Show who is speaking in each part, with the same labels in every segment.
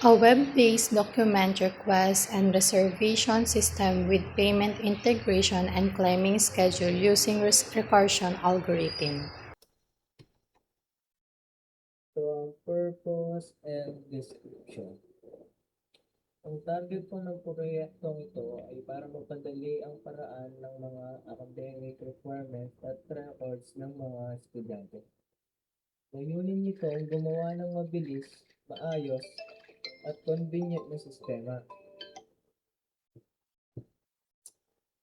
Speaker 1: A web-based document request and reservation system with payment integration and claiming schedule using recursion algorithm.
Speaker 2: So, ang purpose and description. Ang target po ng proyektong ito ay para mapadali ang paraan ng mga academic requirements at records ng mga estudyante. Layunin nito ang gumawa ng mabilis, maayos, at convenient na sistema.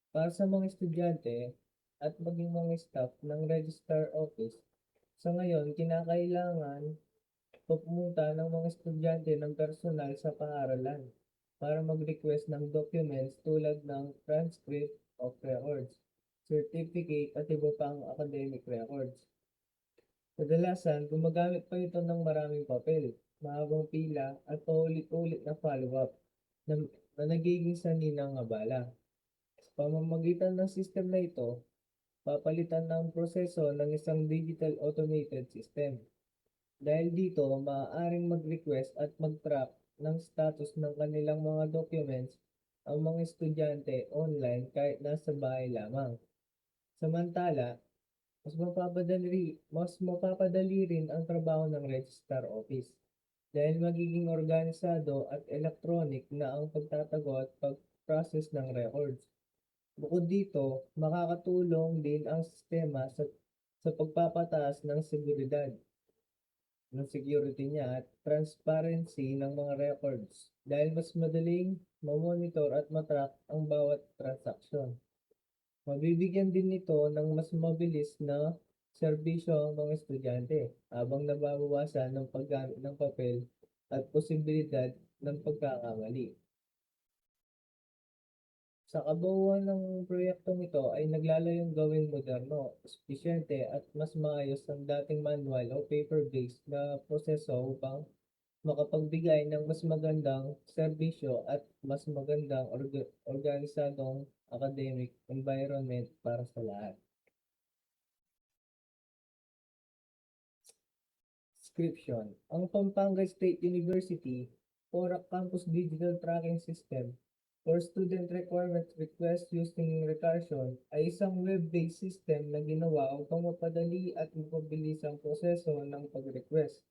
Speaker 2: Para sa mga estudyante at maging mga staff ng Registrar Office, sa ngayon kinakailangan pumunta ng mga estudyante ng personal sa paaralan para mag-request ng documents tulad ng transcript of records, certificate at iba pang academic records. Kadalasan, gumagamit pa ito ng maraming papel, mahabang pila at paulit-ulit na follow-up na nagiging sanhi ng abala. Sa pamamagitan ng system na ito, papalitan ng proseso ng isang digital automated system. Dahil dito, maaaring mag-request at mag-track ng status ng kanilang mga documents ang mga estudyante online kahit nasa bahay lamang. Samantala, mas mapapadali rin ang trabaho ng Registrar Office dahil magiging organisado at electronic na ang pagtatago at pag-process ng records. Bukod dito, makakatulong din ang sistema sa pagpapataas ng seguridad ng security niya at transparency ng mga records dahil mas madaling ma-monitor at matrack ang bawat transaksyon. Mabibigyan din nito ng mas mabilis na serbisyo ang mga estudyante habang nababawasan ng paggamit ng papel at posibilidad ng pagkakamali. Sa kabuuan ng proyektong ito ay naglalayong gawing moderno, espisyente at mas maayos ang dating manual o paper-based na proseso upang makapagbigay ng mas magandang serbisyo at mas magandang organisadong academic environment para sa lahat. Description. Ang Pampanga State University PORAC Campus Digital Tracking System for Student Requirement Request using Recursion ay isang web-based system na ginawa upang mapadali at mapabilis ang proseso ng pag-request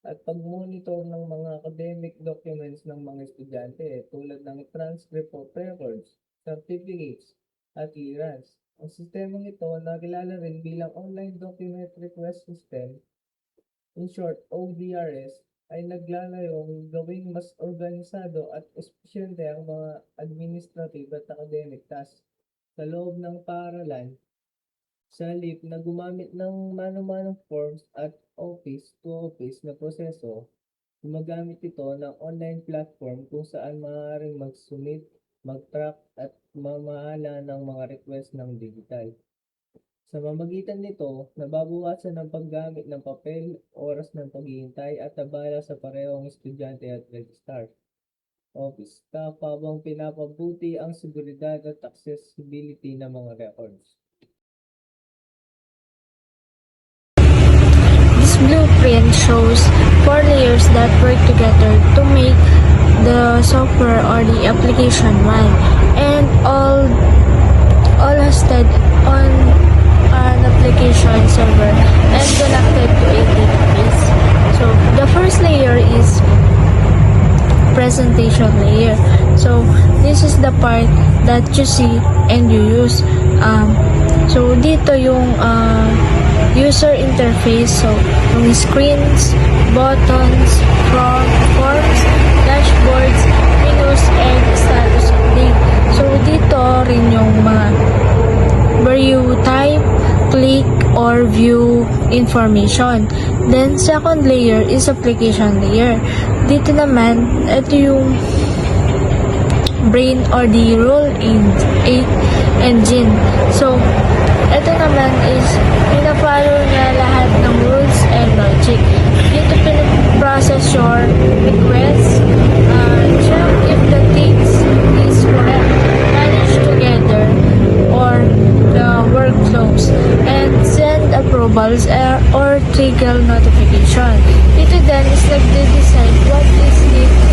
Speaker 2: at pag-monitor ng mga academic documents ng mga estudyante tulad ng transcript of records, certificates, at clearance. Ang sistemang ito nakilala rin bilang Online Document Request System, in short ODRS, ay naglalayong gawing mas organisado at espisyente ang mga administrative at academic tasks sa loob ng paaralan sa halip na gumamit ng mano-manong forms at office-to-office na proseso. Gumagamit ito ng online platform kung saan maaaring mag-submit, mag-track at mamahala ng mga request ng digital. Sa mamagitan nito, nababawasan ang paggamit ng papel, oras ng paghihintay at abala sa parehong estudyante at registrar office staff habang pinapabuti ang seguridad at accessibility ng mga records.
Speaker 3: This blueprint shows 4 layers that work together to make the software or the application run, and all hosted on an application server and connected to a database. So the first layer is presentation layer. So this is the part that you see and you use. So dito yung user interface, so yung screens, buttons, forms, dashboards, menus, and status update. So dito rin yung mga where you type, click, or view information. Then second layer is application layer. Dito naman, ito yung brain or the rule engine. So ito naman is pinafollow niya lahat ng rules and logic. Dito pinaprocess your requests, check if the things is correct, manage together or the workflows, and send approvals or trigger notification. Dito then is nagde-decide what is the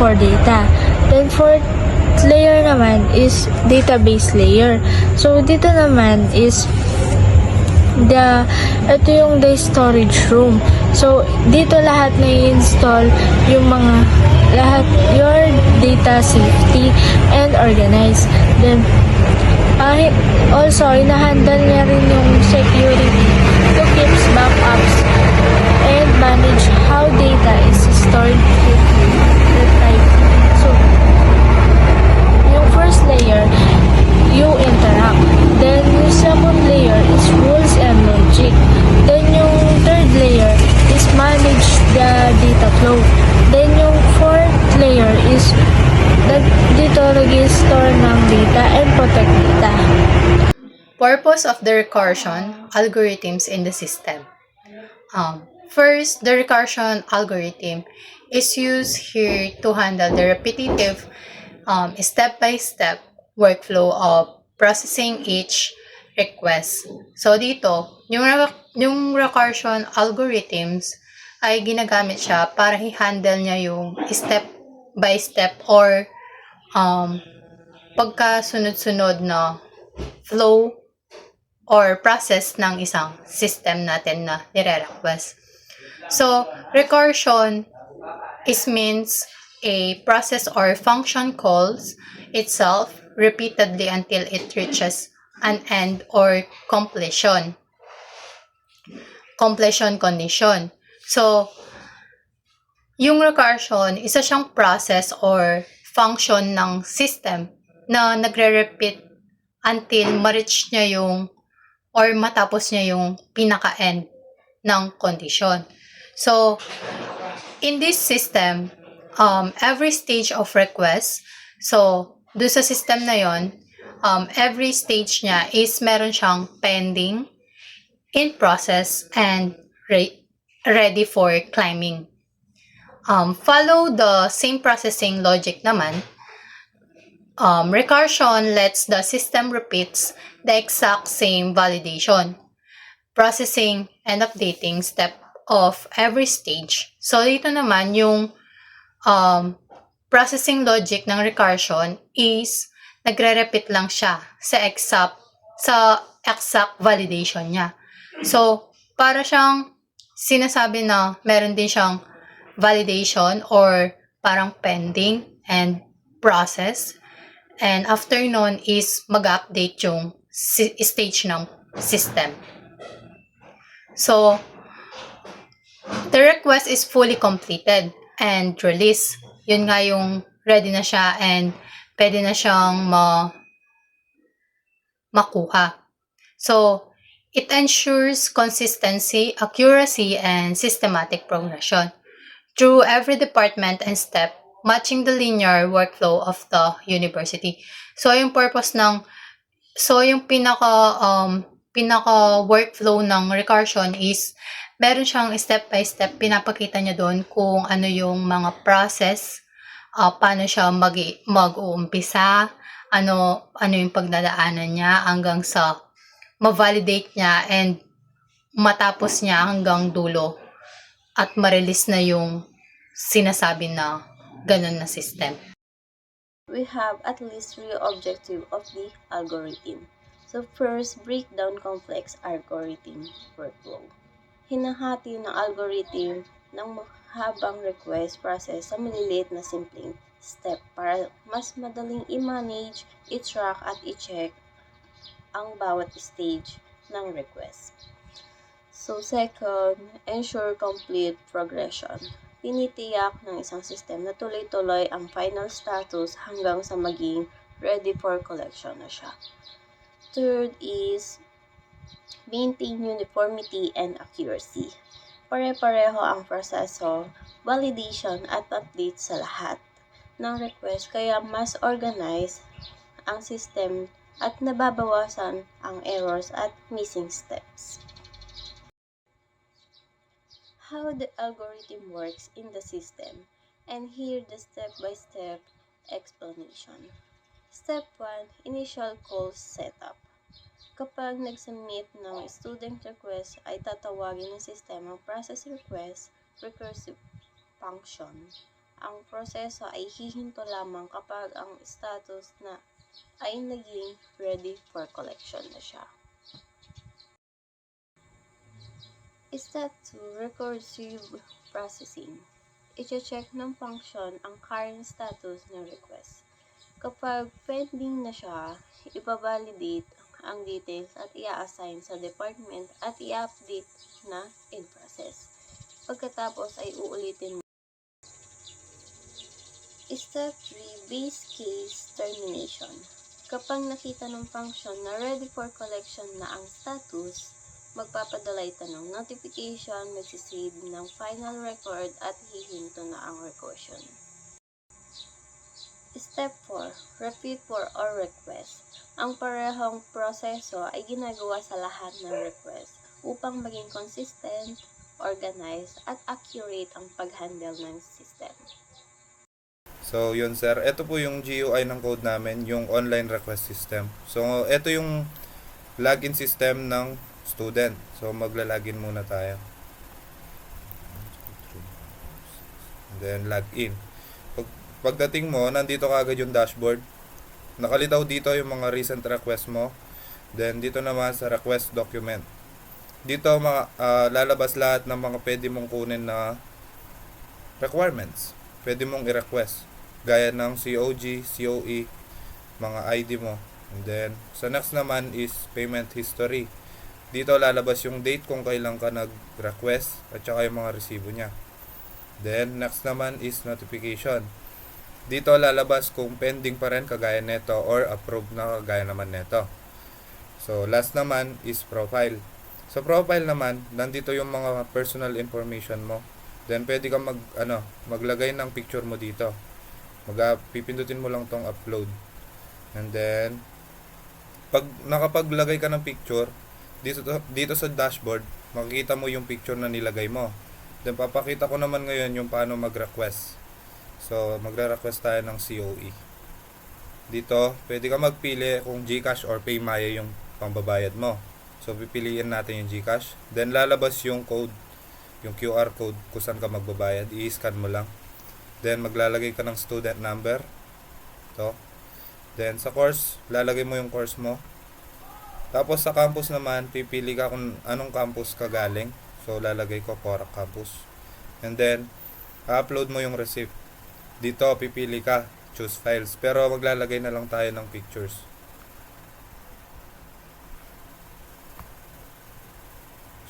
Speaker 3: for data. Then fourth layer naman is database layer. So dito naman is ito yung the storage room. So dito lahat na i-install yung mga your data safety and organize. Then also inahandle niya rin yung security to keep backups and manage how data is stored quickly. So yung first layer, you interact. Then, yung second layer is rules and logic. Then, yung third layer is manage the data flow. Then, yung fourth layer is dito nag-store ng data and protect data.
Speaker 1: Purpose of the recursion algorithms in the system. First, the recursion algorithm is used here to handle the repetitive step-by-step workflow of processing each request. So dito, yung recursion algorithms ay ginagamit siya para i-handle niya yung step-by-step or pagkasunod-sunod na flow or process ng isang system natin na nire-request. So, recursion means a process or function calls itself repeatedly until it reaches an end or completion condition. So, yung recursion, isa siyang process or function ng system na nagre-repeat until ma-reach niya yung or matapos niya yung pinaka-end ng condition. So, in this system, every stage of request, so, doon sa system na yon, every stage niya is meron siyang pending, in process, and ready for climbing. Follow the same processing logic naman. Recursion lets the system repeats the exact same validation, processing, and updating step of every stage. So, dito naman yung processing logic ng recursion is nagre-repeat lang siya sa exact validation niya. So, para siyang sinasabi na meron din siyang validation or parang pending and process. And after nun is mag-update yung stage ng system. So, the request is fully completed and released. Yun nga yung ready na siya and pwede na siyang makuha. So, it ensures consistency, accuracy, and systematic progression through every department and step, matching the linear workflow of the university. So, yung purpose yung pinaka workflow ng recursion is meron siyang step-by-step, pinapakita niya doon kung ano yung mga process, paano siya mag-uumpisa, ano yung pagdadaanan niya hanggang sa ma-validate niya and matapos niya hanggang dulo at ma-release na yung sinasabi na ganun na system.
Speaker 4: We have at least 3 objectives of the algorithm. So first, break down complex algorithm workflow. Hinahati ng algorithm ng mahabang request process sa maliliit na simpleng step para mas madaling i-manage, i-track at i-check ang bawat stage ng request. So second, ensure complete progression. Tinitiyak ng isang system na tuloy-tuloy ang final status hanggang sa maging ready for collection na siya. Third is maintain uniformity and accuracy. Pare-pareho ang proseso, validation at update sa lahat ng request kaya mas organized ang system at nababawasan ang errors at missing steps. How the algorithm works in the system, and here the step-by-step explanation. Step 1, initial call setup. Kapag nag-submit ng student request ay tatawagin ng sistema ang process request recursive function. ang proseso ay hihinto lamang kapag ang status na ay naging ready for collection na siya. Step 2, recursive processing. I-check ng function ang current status ng request. Kapag pending na siya, ibabalidate ang details at i-assign sa department at i-update na in process. Pagkatapos ay uulitin mo. Step 3, base case termination. Kapag nakita ng function na ready for collection na ang status, magpapadala ito ng notification, magsisave ng final record at hihinto na ang recursion. Step 4, repeat for all requests. Ang parehong proseso ay ginagawa sa lahat ng request upang maging consistent, organized, at accurate ang pag-handle ng system.
Speaker 5: So, yun sir. Ito po yung GUI ng code namin, yung online request system. So, ito yung login system ng student. So, magla-login muna tayo. And then, login. Pagdating mo, nandito kaagad yung dashboard. Nakalitaw dito yung mga recent request mo. Then, dito naman sa request document. Dito, lalabas lahat ng mga pwede mong kunin na requirements. Pwede mong i-request. Gaya ng COG, COE, mga ID mo. And then, sa next naman is payment history. Dito lalabas yung date kung kailan ka nag-request at saka yung mga resibo niya. Then, next naman is notification. Dito lalabas kung pending pa rin kagaya neto or approved na kagaya naman neto. So, last naman is profile. Sa profile naman, nandito yung mga personal information mo. Then, pwede kang maglagay ng picture mo dito. Pipindutin mo lang tong upload. And then, pag nakapaglagay ka ng picture, dito sa dashboard, makikita mo yung picture na nilagay mo. Then, papakita ko naman ngayon yung paano mag-request. So, magre-request tayo ng COE. Dito, pwede ka magpili kung GCash or PayMaya yung pambabayad mo. So, pipiliin natin yung GCash. Then, lalabas yung code, yung QR code kung saan ka magbabayad. I-scan mo lang. Then, maglalagay ka ng student number. Ito. Then, sa course, lalagay mo yung course mo. Tapos, sa campus naman, pipili ka kung anong campus ka galing. So, lalagay ko Porac Campus. And then, upload mo yung receipt. Dito, pipili ka. Choose files. Pero, maglalagay na lang tayo ng pictures.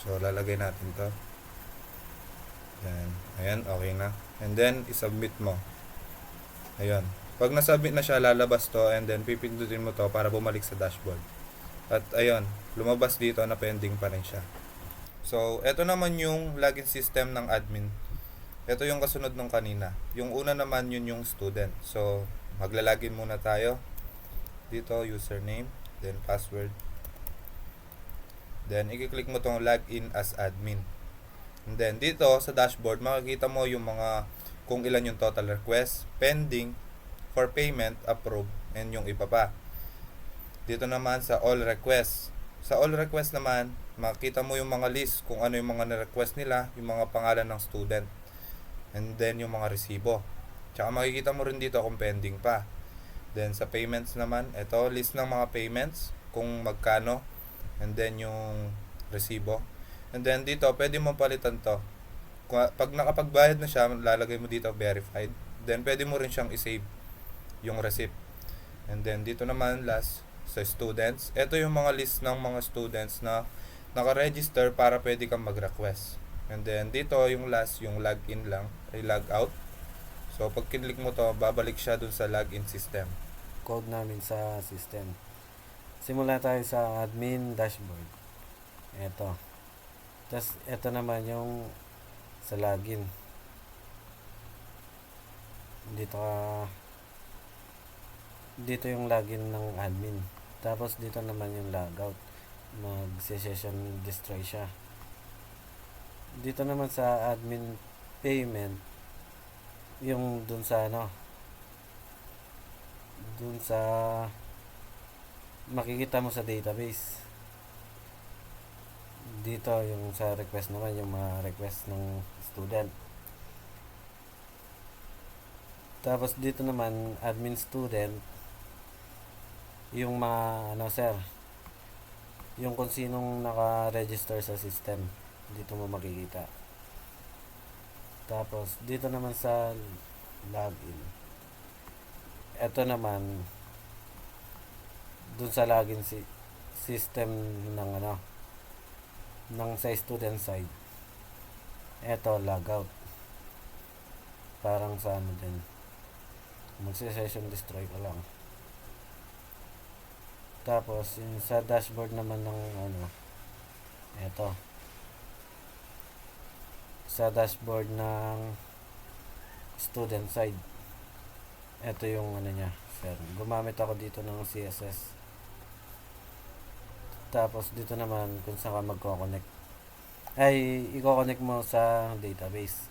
Speaker 5: So, lalagay natin to. Yan. Ayan, okay na. And then, isubmit mo. Ayan. Pag nasubmit na siya, lalabas to and then pipindutin mo to para bumalik sa dashboard. At ayun, lumabas dito na pending pa rin siya. So, ito naman yung login system ng admin. Ito yung kasunod nung kanina. Yung una naman yun yung student. So, maglalagin muna tayo. Dito, username, then password. Then, i-click mo tong login as admin. And then, dito sa dashboard, makikita mo yung mga kung ilan yung total request, pending, for payment, approve, and yung iba pa. Dito naman sa all requests. Sa all requests naman, makikita mo yung mga list kung ano yung mga na-request nila, yung mga pangalan ng student, and then yung mga resibo. Tsaka makikita mo rin dito kung pending pa. Then sa payments naman, ito list ng mga payments, kung magkano, and then yung resibo. And then dito, pwede mo palitan to. Pag nakapagbayad na siya, lalagay mo dito verified. Then pwede mo rin siyang i-save yung receipt. And then dito naman last sa students. Ito yung mga list ng mga students na naka-register para pwede kang mag-request. And then dito yung last, yung login lang, ay log out. So pag kinlik mo to, babalik siya dun sa login system.
Speaker 6: Code namin sa system. Simula tayo sa admin dashboard. Ito. Tapos ito naman yung sa login. Dito yung login ng admin. Tapos dito naman yung logout. Mag-session destroy siya. Dito naman sa admin payment, yung dun sa makikita mo sa database. Dito yung sa request naman, yung mga request ng student. Tapos dito naman, admin student, yung mga, ano sir, yung kung sinong naka-register sa system, dito mo makikita. Tapos, dito naman sa login, ito naman, dun sa login system ng ano, ng sa student side, ito logout. Parang sa ano din, magse-session destroy ko lang. Tapos, yung sa dashboard naman ng ano, eto. Sa dashboard ng student side, eto yung ano niya, sir. Gumamit ako dito ng CSS. Tapos, dito naman, kung saan ka magko-connect. Ay, i-connect mo sa database.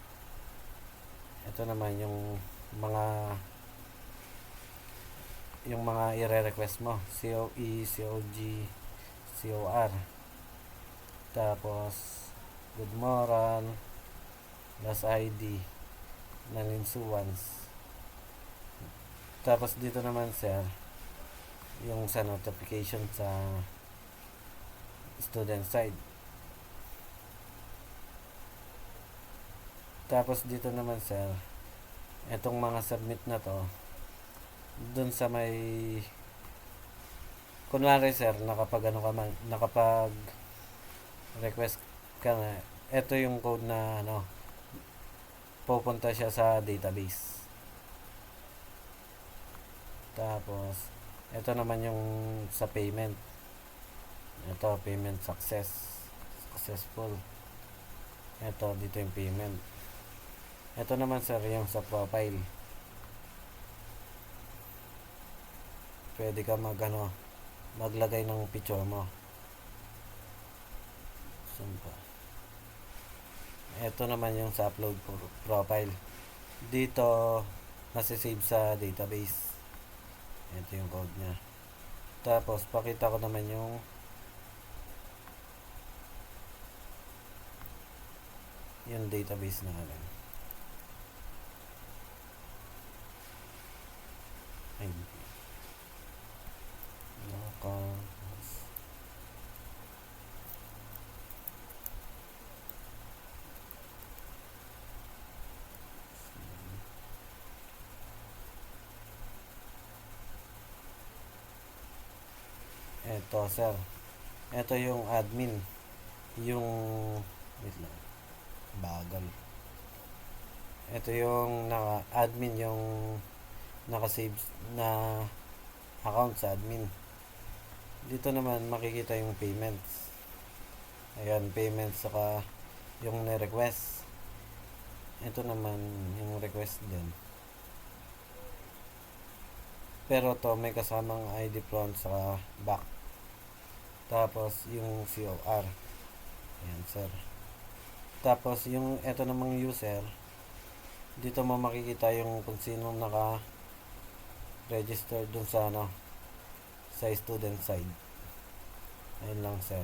Speaker 6: Ito naman yung mga i-request mo, COE, COG, COR, tapos good moral, last ID ng insuance. Tapos dito naman sir, yung sa notification sa student side. Tapos dito naman sir, etong mga submit na to, dun sa may, kunwari sir, nakapag request ka na, ito yung code na ano, pupunta siya sa database. Tapos ito naman yung sa payment, ito payment successful. Ito dito yung payment. Ito naman sir yung sa profile, pwede ka maglagay ng picture mo. Saan pa? Ito naman yung sa upload profile. Dito nasa-save sa database. Ito yung code niya. Tapos pakita ko naman yung database na natin. Ay, eto sir, eto yung admin, yung wait lang, bagal. Eto yung admin, yung naka-save na account sa admin. Dito naman makikita yung payments. Ayan, payments, saka yung na-request. Ito naman yung request din. Pero to may kasamang ID front sa back. Tapos yung COR. Ayan sir. Tapos yung ito namang user, dito mo makikita yung kung sino naka-register dun sa ano, sa student side. Ayun lang sir.